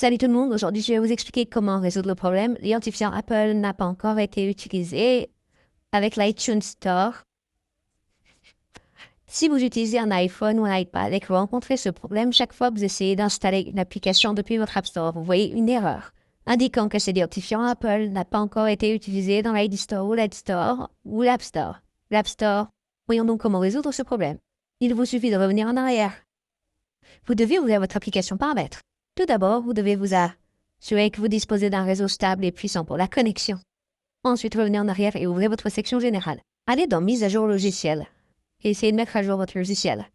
Salut tout le monde, aujourd'hui je vais vous expliquer comment résoudre le problème. L'identifiant Apple n'a pas encore été utilisé avec l'iTunes Store. Si vous utilisez un iPhone ou un iPad et que vous rencontrez ce problème chaque fois que vous essayez d'installer une application depuis votre App Store, vous voyez une erreur indiquant que cet identifiant Apple n'a pas encore été utilisé dans l'iD Store ou l'App Store ou l'App Store. L'App Store. Voyons donc comment résoudre ce problème. Il vous suffit de revenir en arrière. Vous devez ouvrir votre application Paramètres. Tout d'abord, vous devez vous assurer que vous disposez d'un réseau stable et puissant pour la connexion. Ensuite, revenez en arrière et ouvrez votre section générale. Allez dans Mise à jour logiciel et essayez de mettre à jour votre logiciel.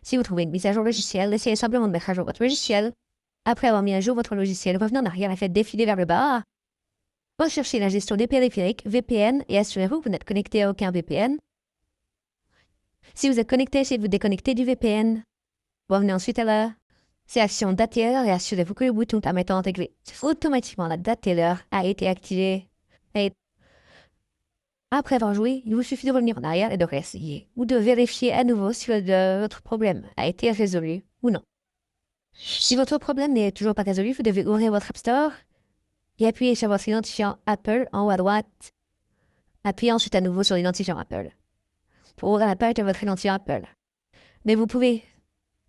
Si vous trouvez une mise à jour logiciel, essayez simplement de mettre à jour votre logiciel. Après avoir mis à jour votre logiciel, revenez en arrière et faites défiler vers le bas. Recherchez la gestion des périphériques, VPN, et assurez-vous que vous n'êtes connecté à aucun VPN. Si vous êtes connecté, essayez de vous déconnecter du VPN. Revenez ensuite à la sélection date et heure et assurez-vous que le bouton permettant d'intégrer automatiquement la date et l'heure a été activé. Et après avoir joué, il vous suffit de revenir en arrière et de réessayer ou de vérifier à nouveau si votre problème a été résolu ou non. Si votre problème n'est toujours pas résolu, vous devez ouvrir votre App Store et appuyer sur votre identifiant Apple en haut à droite. Appuyez ensuite à nouveau sur l'identifiant Apple pour ouvrir la page de votre identifiant Apple. Mais vous pouvez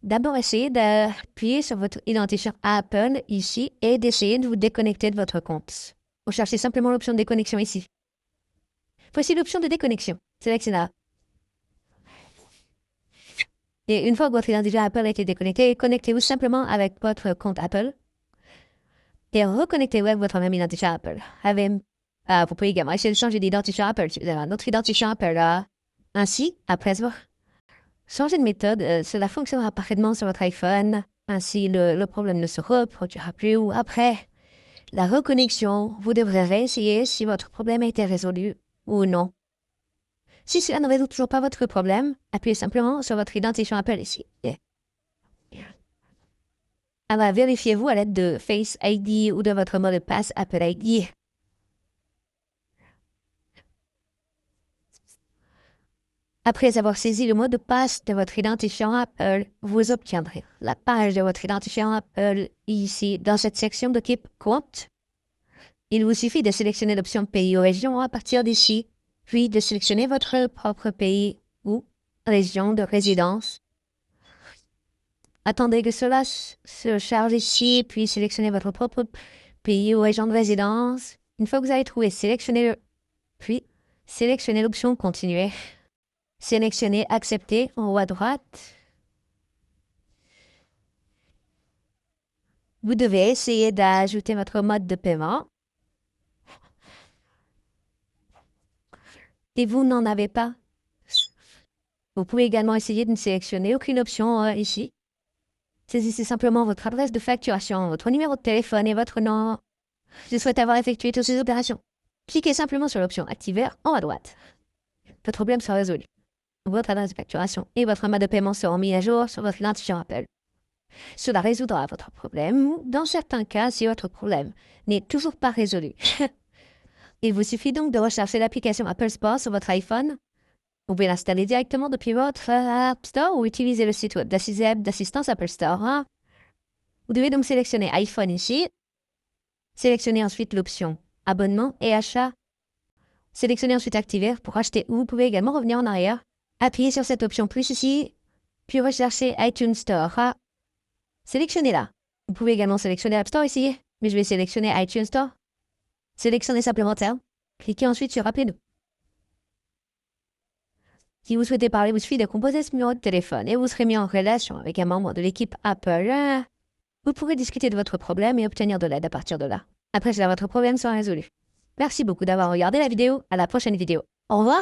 d'abord essayez d'appuyer sur votre identifiant Apple ici et d'essayer de vous déconnecter de votre compte. Vous cherchez simplement l'option de déconnexion ici. Voici l'option de déconnexion. Sélectionnez-la. Et une fois que votre identifiant Apple a été déconnecté, connectez-vous simplement avec votre compte Apple et reconnectez-vous avec votre même identifiant Apple. Vous pouvez également essayer de changer d'identifiant Apple si vous avez un autre identifiant Apple. Ainsi, après avoir changé de méthode, cela fonctionnera parfaitement sur votre iPhone. Ainsi, le problème ne se reproduira plus. Ou après la reconnexion, vous devrez réessayer si votre problème a été résolu ou non. Si cela ne résout toujours pas votre problème, appuyez simplement sur votre identifiant Apple ici. Alors, vérifiez-vous à l'aide de Face ID ou de votre mot de passe Apple ID. Après avoir saisi le mot de passe de votre identifiant Apple, vous obtiendrez la page de votre identifiant Apple ici dans cette section de type Compte. Il vous suffit de sélectionner l'option Pays ou Région à partir d'ici, puis de sélectionner votre propre pays ou région de résidence. Attendez que cela se charge ici, puis sélectionnez votre propre pays ou région de résidence. Une fois que vous avez trouvé, sélectionnez l'option Continuer. Sélectionnez Accepter en haut à droite. Vous devez essayer d'ajouter votre mode de paiement. Et vous n'en avez pas. Vous pouvez également essayer de ne sélectionner aucune option ici. Saisissez simplement votre adresse de facturation, votre numéro de téléphone et votre nom. Je souhaite avoir effectué toutes ces opérations. Cliquez simplement sur l'option Activer en haut à droite. Votre problème sera résolu. Votre adresse de facturation et votre mode de paiement seront mis à jour sur votre identifiant Apple. Cela résoudra votre problème ou, dans certains cas, si votre problème n'est toujours pas résolu. Il vous suffit donc de rechercher l'application Apple Store sur votre iPhone. Vous pouvez l'installer directement depuis votre App Store ou utiliser le site web d'assistance Apple Store. Vous devez donc sélectionner iPhone ici. Sélectionnez ensuite l'option Abonnement et Achat. Sélectionnez ensuite Activer pour acheter ou vous pouvez également revenir en arrière. Appuyez sur cette option plus ici, puis recherchez iTunes Store. Sélectionnez-la. Vous pouvez également sélectionner App Store ici, mais je vais sélectionner iTunes Store. Sélectionnez simplement tel. Cliquez ensuite sur Appelez-nous. Si vous souhaitez parler, il vous suffit de composer ce numéro de téléphone et vous serez mis en relation avec un membre de l'équipe Apple. Vous pourrez discuter de votre problème et obtenir de l'aide à partir de là. Après cela, votre problème sera résolu. Merci beaucoup d'avoir regardé la vidéo. À la prochaine vidéo. Au revoir.